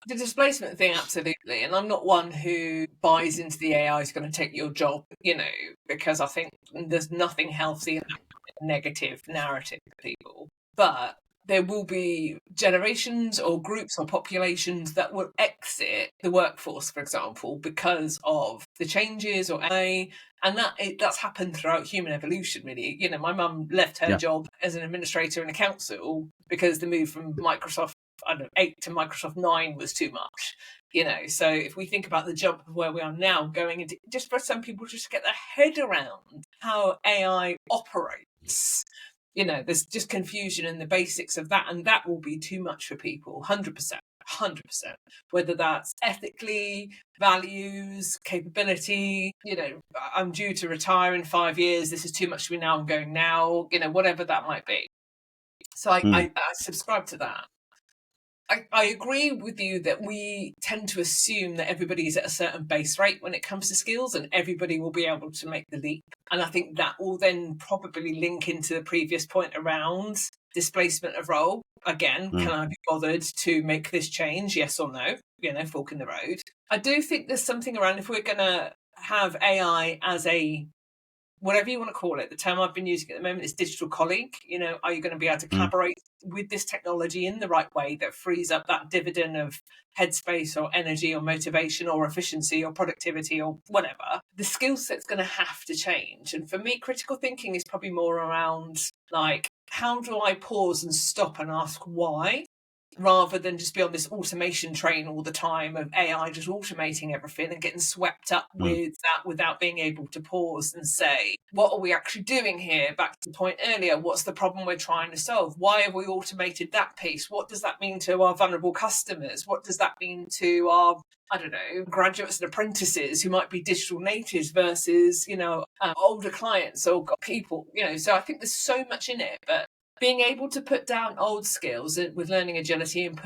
The displacement thing, absolutely. And I'm not one who buys into the AI is going to take your job, because I think there's nothing healthy in that negative narrative for people. But there will be generations or groups or populations that will exit the workforce, for example, because of the changes or AI. And that's happened throughout human evolution, really. My mum left her job as an administrator in a council because the move from Microsoft, I don't know, 8 to Microsoft 9 was too much. So if we think about the jump of where we are now, going into, just for some people just to get their head around how AI operates, there's just confusion in the basics of that, and that will be too much for people. 100%. Whether that's ethically, values, capability, I'm due to retire in 5 years, this is too much for me now, I'm going now, whatever that might be. So I subscribe to that. I agree with you that we tend to assume that everybody's at a certain base rate when it comes to skills and everybody will be able to make the leap. And I think that will then probably link into the previous point around displacement of role. Again, can I be bothered to make this change? Yes or no? Fork in the road. I do think there's something around, if we're going to have AI as a, whatever you want to call it, the term I've been using at the moment is digital colleague. Are you going to be able to collaborate with this technology in the right way that frees up that dividend of headspace or energy or motivation or efficiency or productivity or whatever? The skill set's going to have to change. And for me, critical thinking is probably more around, like, how do I pause and stop and ask why? Rather than just be on this automation train all the time of AI just automating everything and getting swept up with that without being able to pause and say, what are we actually doing here? Back to the point earlier, what's the problem we're trying to solve? Why have we automated that piece? What does that mean to our vulnerable customers? What does that mean to our, I don't know, graduates and apprentices who might be digital natives versus, older clients or people, so I think there's so much in it, but being able to put down old skills with learning agility and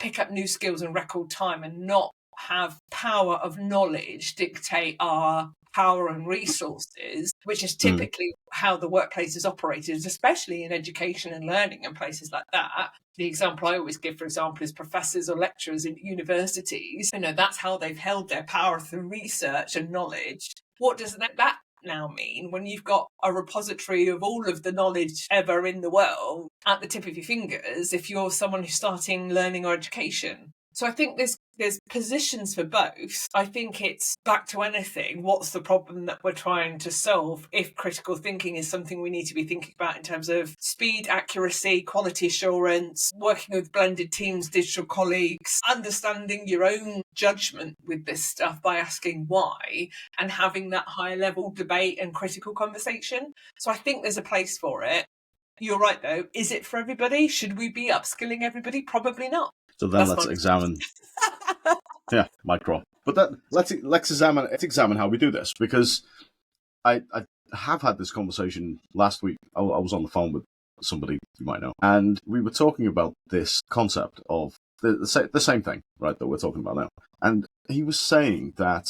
pick up new skills in record time and not have power of knowledge dictate our power and resources, which is typically how the workplace is operated, especially in education and learning and places like that. The example I always give, for example, is professors or lecturers in universities. That's how they've held their power through research and knowledge. What does that now mean when you've got a repository of all of the knowledge ever in the world at the tip of your fingers if you're someone who's starting learning or education? So I think there's positions for both. I think it's back to anything. What's the problem that we're trying to solve? If critical thinking is something we need to be thinking about in terms of speed, accuracy, quality assurance, working with blended teams, digital colleagues, understanding your own judgment with this stuff by asking why and having that higher level debate and critical conversation. So I think there's a place for it. You're right, though. Is it for everybody? Should we be upskilling everybody? Probably not. So then let's examine. Yeah, micro. But let's examine how we do this, because I have had this conversation last week. I was on the phone with somebody you might know, and we were talking about this concept of the same thing, right, that we're talking about now. And he was saying that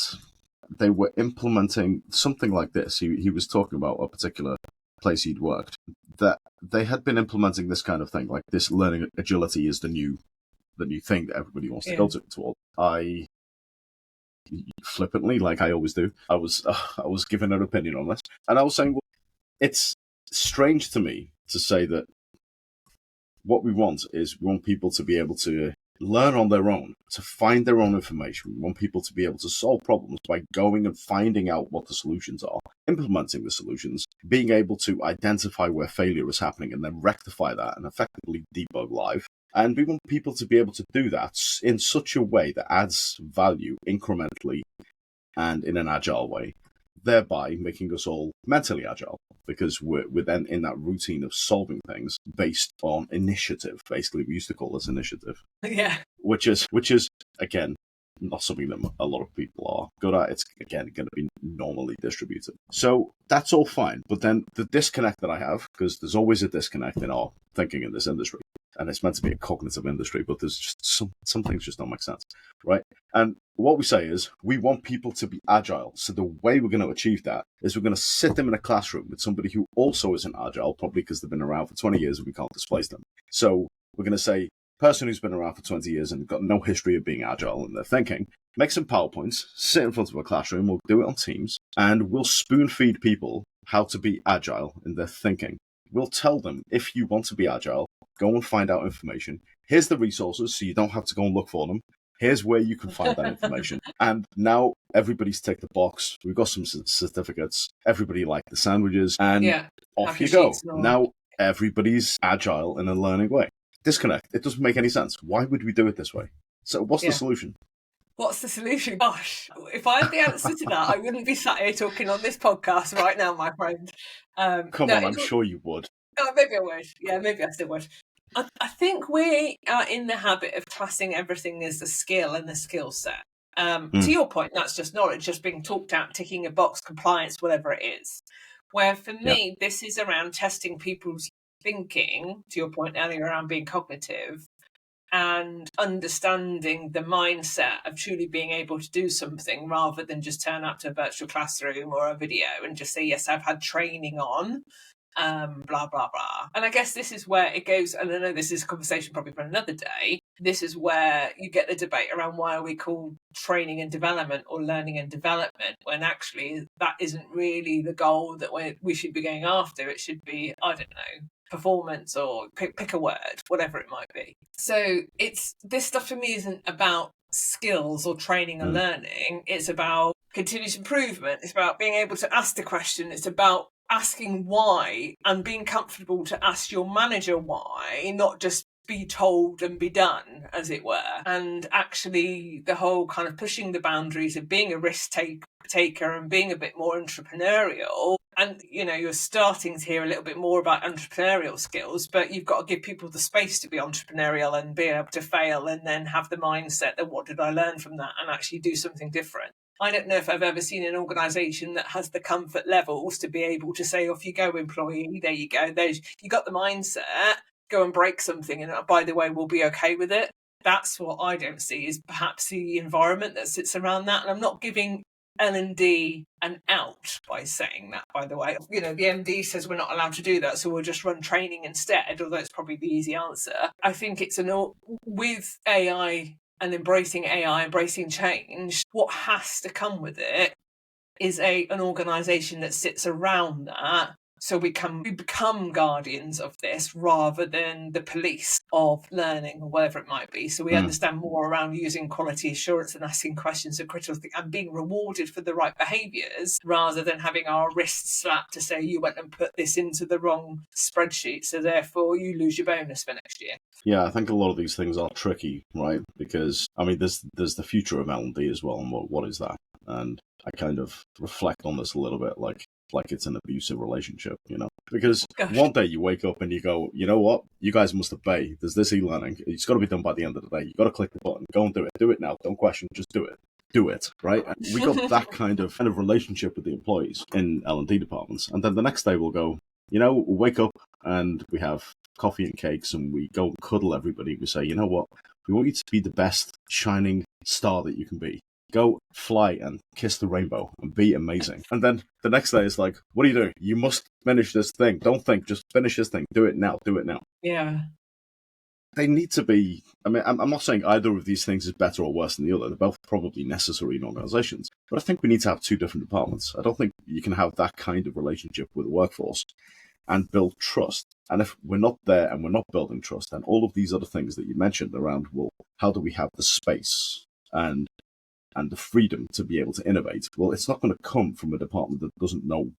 they were implementing something like this. He was talking about a particular place he'd worked, that they had been implementing this kind of thing, like this learning agility is the new thing that everybody wants to go toward. I flippantly, like I always do, I was giving an opinion on this, and I was saying, well, it's strange to me to say that what we want is we want people to be able to learn on their own, to find their own information. We want people to be able to solve problems by going and finding out what the solutions are, implementing the solutions, being able to identify where failure is happening and then rectify that and effectively debug live. And we want people to be able to do that in such a way that adds value incrementally and in an agile way, thereby making us all mentally agile, because we're then in that routine of solving things based on initiative. Basically, we used to call this initiative. Yeah. Which is again not something that a lot of people are good at. It's again going to be normally distributed. So that's all fine. But then the disconnect that I have, because there's always a disconnect in our thinking in this industry, and it's meant to be a cognitive industry, but there's just some things just don't make sense, right? And what we say is we want people to be agile. So the way we're going to achieve that is we're going to sit them in a classroom with somebody who also isn't agile, probably because they've been around for 20 years and we can't displace them. So we're going to say, person who's been around for 20 years and got no history of being agile in their thinking, make some PowerPoints, sit in front of a classroom, we'll do it on Teams, and we'll spoon feed people how to be agile in their thinking. We'll tell them, if you want to be agile, go and find out information. Here's the resources, so you don't have to go and look for them. Here's where you can find that information. And now everybody's ticked the box. We've got some certificates. Everybody liked the sandwiches. And off you go. Now everybody's agile in a learning way. Disconnect. It doesn't make any sense. Why would we do it this way? So what's the solution? What's the solution? Gosh, if I had the answer to that, I wouldn't be sat here talking on this podcast right now, my friend. Come on, I'm sure you would. Maybe I would. Yeah, maybe I still would. I think we are in the habit of classing everything as a skill and a skill set. To your point, that's just knowledge, just being talked out, ticking a box, compliance, whatever it is. Where for me, this is around testing people's thinking, to your point earlier around being cognitive, and understanding the mindset of truly being able to do something rather than just turn up to a virtual classroom or a video and just say, yes, I've had training on. Blah, blah, blah. And I guess this is where it goes, and I know this is a conversation probably for another day, this is where you get the debate around why are we called training and development or learning and development, when actually that isn't really the goal that we should be going after. It should be, I don't know, performance or pick a word, whatever it might be. So this stuff for me isn't about skills or training and learning. It's about continuous improvement. It's about being able to ask the question. It's about asking why and being comfortable to ask your manager why, not just be told and be done, as it were. And actually the whole kind of pushing the boundaries of being a risk taker and being a bit more entrepreneurial. And, you're starting to hear a little bit more about entrepreneurial skills, but you've got to give people the space to be entrepreneurial and be able to fail and then have the mindset that what did I learn from that and actually do something different. I don't know if I've ever seen an organisation that has the comfort levels to be able to say, off you go, employee, there you go. You got the mindset, go and break something, and by the way, we'll be okay with it. That's what I don't see is perhaps the environment that sits around that. And I'm not giving L&D an out by saying that, by the way. The MD says we're not allowed to do that, so we'll just run training instead, although it's probably the easy answer. I think it's with AI and embracing AI, embracing change, what has to come with it is an organisation that sits around that, so we become guardians of this rather than the police of learning or whatever it might be. So we understand more around using quality assurance and asking questions and critical and being rewarded for the right behaviours rather than having our wrists slapped to say you went and put this into the wrong spreadsheet, so therefore you lose your bonus for next year. Yeah, I think a lot of these things are tricky, right? Because, there's the future of L&D as well, and what is that? And I kind of reflect on this a little bit like it's an abusive relationship, Because one day you wake up and you go, you know what? You guys must obey. There's this e-learning. It's got to be done by the end of the day. You've got to click the button. Go and do it. Do it now. Don't question. Just do it. Do it, right? And we got that kind of relationship with the employees in L&D departments. And then the next day we'll go, we'll wake up and we have coffee and cakes and we go and cuddle everybody. We say, you know what? We want you to be the best shining star that you can be. Go fly and kiss the rainbow and be amazing. And then the next day it's like, what are you doing? You must finish this thing. Don't think, just finish this thing. Do it now. Do it now. Yeah. They need to be, I'm not saying either of these things is better or worse than the other. They're both probably necessary in organizations. But I think we need to have two different departments. I don't think you can have that kind of relationship with the workforce and build trust. And if we're not there and we're not building trust, then all of these other things that you mentioned around, well, how do we have the space and the freedom to be able to innovate? Well, it's not going to come from a department that doesn't know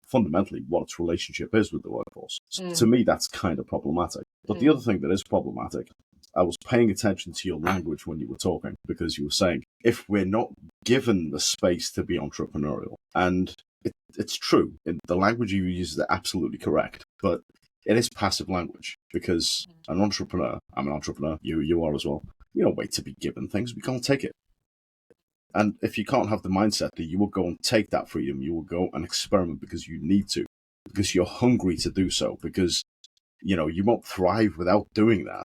fundamentally what its relationship is with the workforce. So to me, that's kind of problematic. But the other thing that is problematic, I was paying attention to your language when you were talking, because you were saying, if we're not given the space to be entrepreneurial, and it's true, the language you use is absolutely correct, but it is passive language, because I'm an entrepreneur, you are as well. We don't wait to be given things, we can't take it. And if you can't have the mindset that you will go and take that freedom, you will go and experiment because you need to, because you're hungry to do so, because, you won't thrive without doing that.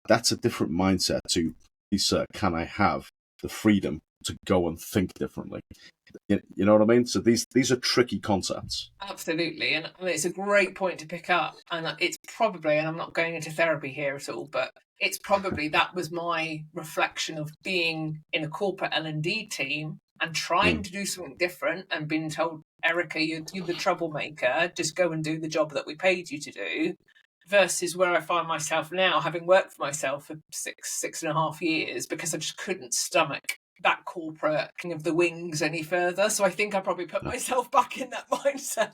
That's a different mindset to, sir, can I have the freedom to go and think differently. You know what I mean? So these are tricky concepts. Absolutely. And I mean, it's a great point to pick up. And it's probably, and I'm not going into therapy here at all, but it's probably that was my reflection of being in a corporate L&D team and trying to do something different and being told, Erica, you're the troublemaker, just go and do the job that we paid you to do, versus where I find myself now, having worked for myself for 6.5 years, because I just couldn't stomach that corporate king of the wings any further. So I think I probably put myself back in that mindset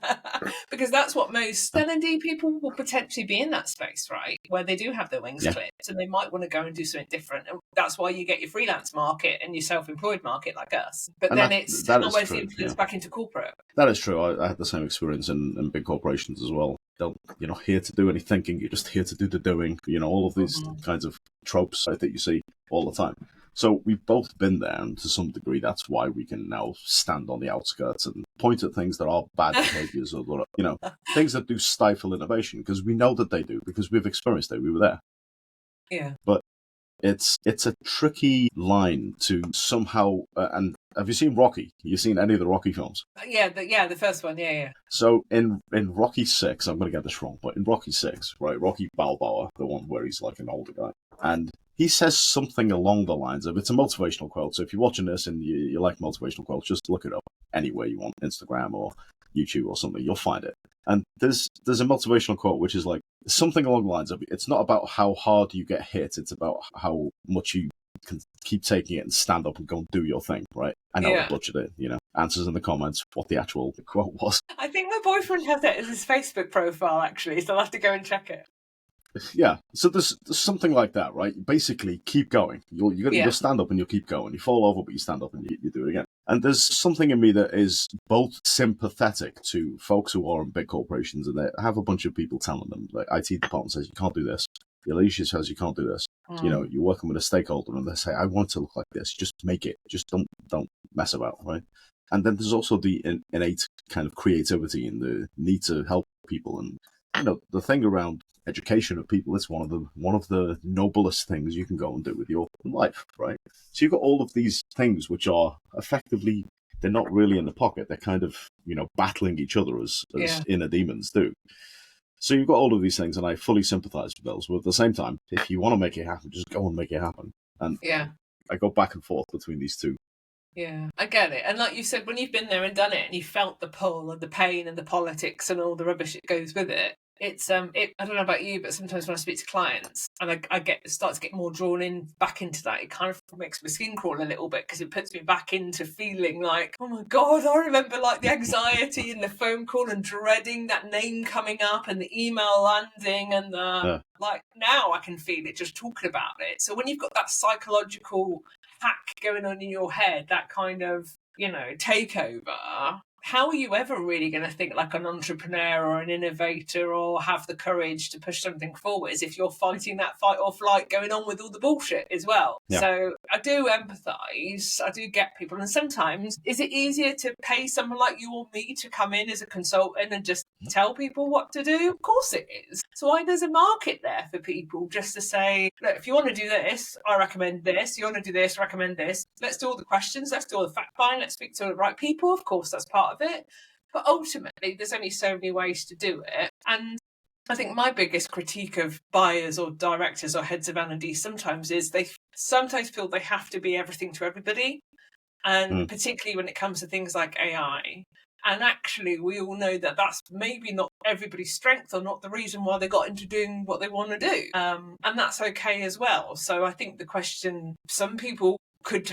because that's what most L&D people will potentially be in that space, right? Where they do have their wings clipped and they might want to go and do something different. And that's why you get your freelance market and your self-employed market like us. But then it's almost the influence back into corporate. That is true. I had the same experience in big corporations as well. You're not here to do any thinking. You're just here to do the doing. All of these kinds of tropes that you see all the time. So we've both been there, and to some degree, that's why we can now stand on the outskirts and point at things that are bad behaviors or, things that do stifle innovation, because we know that they do, because we've experienced it. We were there. Yeah. But it's a tricky line to somehow, and have you seen Rocky? You've seen any of the Rocky films? Yeah, the first one, yeah. So in Rocky 6, I'm going to get this wrong, but in Rocky 6, right, Rocky Balboa, the one where he's like an older guy, and he says something along the lines of, it's a motivational quote, so if you're watching this and you like motivational quotes, just look it up anywhere you want, Instagram or YouTube or something, you'll find it. And there's a motivational quote which is like something along the lines of, it's not about how hard you get hit, it's about how much you can keep taking it and stand up and go and do your thing, right? I know I butchered it, answers in the comments what the actual quote was. I think my boyfriend has it as his Facebook profile, actually, so I'll have to go and check it. Yeah, so there's something like that, right? Basically, keep going. You'll stand up and you'll keep going. You fall over, but you stand up and you do it again. And there's something in me that is both sympathetic to folks who are in big corporations and they have a bunch of people telling them, like IT department says, you can't do this. Your leadership says you can't do this. You're working with a stakeholder and they say, I want it to look like this. Just make it. Just don't mess about, right? And then there's also the innate kind of creativity and the need to help people. And, the thing around education of people is one of the noblest things you can go and do with your life, right? So you've got all of these things which are effectively, they're not really in the pocket. They're kind of, battling each other as inner demons do. So you've got all of these things, and I fully sympathize with those. But at the same time, if you want to make it happen, just go and make it happen. And I go back and forth between these two. Yeah, I get it. And like you said, when you've been there and done it and you felt the pull and the pain and the politics and all the rubbish that goes with it, it's I don't know about you, but sometimes when I speak to clients and I start to get more drawn in back into that, it kind of makes my skin crawl a little bit because it puts me back into feeling like, oh my God, I remember like the anxiety and the phone call and dreading that name coming up and the email landing and like now I can feel it just talking about it. So when you've got that psychological hack going on in your head, that kind of, takeover, how are you ever really going to think like an entrepreneur or an innovator or have the courage to push something forwards if you're fighting that fight or flight going on with all the bullshit as well? Yeah. So I do empathise, I do get people. And sometimes, is it easier to pay someone like you or me to come in as a consultant and just tell people what to do? Of course it is. So why there's a market there for people just to say, look, if you want to do this, I recommend this. You want to do this, recommend this. Let's do all the questions. Let's do all the fact find. Let's speak to the right people. Of course, that's part of it. But ultimately, there's only so many ways to do it. And I think my biggest critique of buyers or directors or heads of L&D sometimes is they sometimes feel they have to be everything to everybody. And particularly when it comes to things like AI. And actually, we all know that that's maybe not everybody's strength or not the reason why they got into doing what they want to do. And that's okay as well. So I think the question some people could,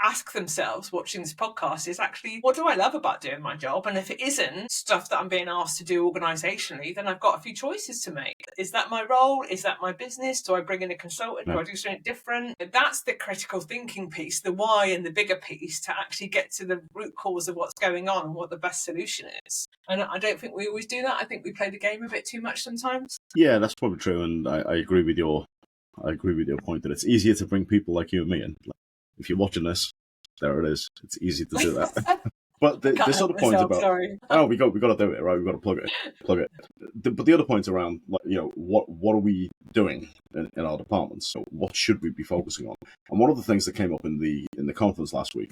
ask themselves watching this podcast is actually, what do I love about doing my job? And if it isn't stuff that I'm being asked to do organisationally, then I've got a few choices to make. Is that my role? Is that my business? Do I bring in a consultant? Do I do something different? That's the critical thinking piece, the why and the bigger piece to actually get to the root cause of what's going on and what the best solution is. And I don't think we always do that. I think we play the game a bit too much sometimes. Yeah, that's probably true. And I agree with your point that it's easier to bring people like you and me in. If you're watching this, there it is. It's easy to do that. But this other point about sorry. we got to do it, right? We got to plug it. But the other point around, like, what are we doing in our departments? So what should we be focusing on? And one of the things that came up in the conference last week